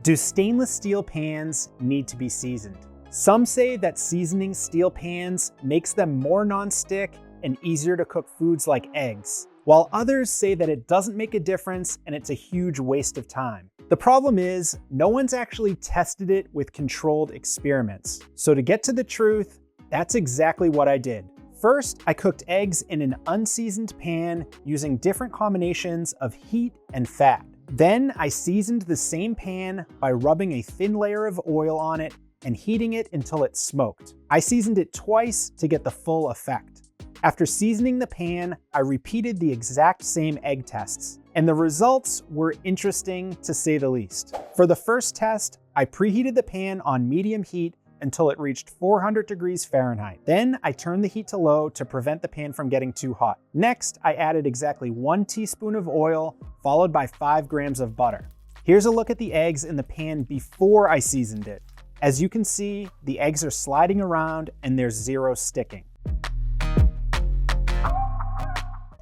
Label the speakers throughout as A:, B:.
A: Do stainless steel pans need to be seasoned? Some say that seasoning steel pans makes them more non-stick and easier to cook foods like eggs, while others say that it doesn't make a difference and it's a huge waste of time. The problem is, no one's actually tested it with controlled experiments. So to get to the truth, that's exactly what I did. First, I cooked eggs in an unseasoned pan using different combinations of heat and fat. Then I seasoned the same pan by rubbing a thin layer of oil on it and heating it until it smoked. I seasoned it twice to get the full effect. After seasoning the pan, I repeated the exact same egg tests, and the results were interesting to say the least. For the first test, I preheated the pan on medium heat until it reached 400 degrees Fahrenheit. Then I turned the heat to low to prevent the pan from getting too hot. Next, I added exactly 1 teaspoon of oil, followed by 5 grams of butter. Here's a look at the eggs in the pan before I seasoned it. As you can see, the eggs are sliding around and there's zero sticking.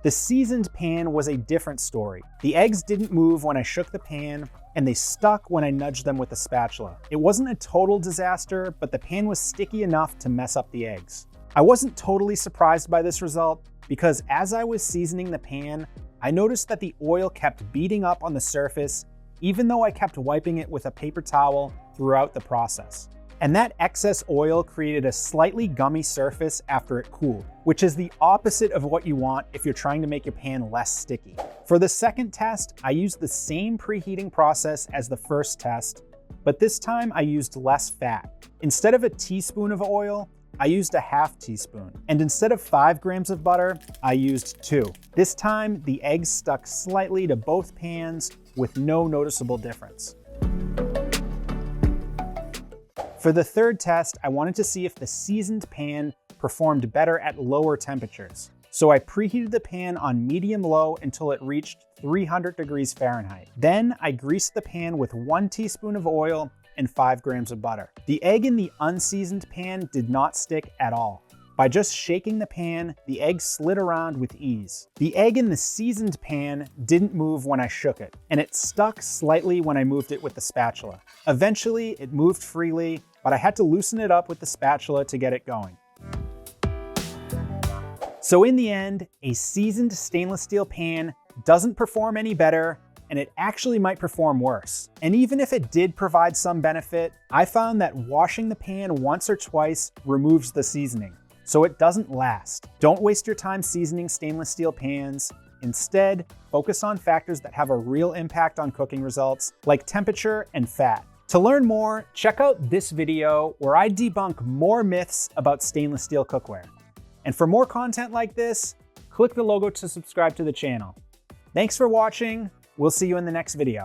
A: The seasoned pan was a different story. The eggs didn't move when I shook the pan, and they stuck when I nudged them with a spatula. It wasn't a total disaster, but the pan was sticky enough to mess up the eggs. I wasn't totally surprised by this result, because as I was seasoning the pan, I noticed that the oil kept beading up on the surface, even though I kept wiping it with a paper towel throughout the process. And that excess oil created a slightly gummy surface after it cooled, which is the opposite of what you want if you're trying to make your pan less sticky. For the second test, I used the same preheating process as the first test, but this time I used less fat. Instead of a teaspoon of oil, I used a half teaspoon. And instead of 5 grams of butter, I used 2. This time, the eggs stuck slightly to both pans with no noticeable difference. For the third test, I wanted to see if the seasoned pan performed better at lower temperatures. So I preheated the pan on medium-low until it reached 300 degrees Fahrenheit. Then I greased the pan with 1 teaspoon of oil and 5 grams of butter. The egg in the unseasoned pan did not stick at all. By just shaking the pan, the egg slid around with ease. The egg in the seasoned pan didn't move when I shook it, and it stuck slightly when I moved it with the spatula. Eventually, it moved freely, but I had to loosen it up with the spatula to get it going. So in the end, a seasoned stainless steel pan doesn't perform any better, and it actually might perform worse. And even if it did provide some benefit, I found that washing the pan once or twice removes the seasoning, so it doesn't last. Don't waste your time seasoning stainless steel pans. Instead, focus on factors that have a real impact on cooking results, like temperature and fat. To learn more, check out this video where I debunk more myths about stainless steel cookware. And for more content like this, click the logo to subscribe to the channel. Thanks for watching. We'll see you in the next video.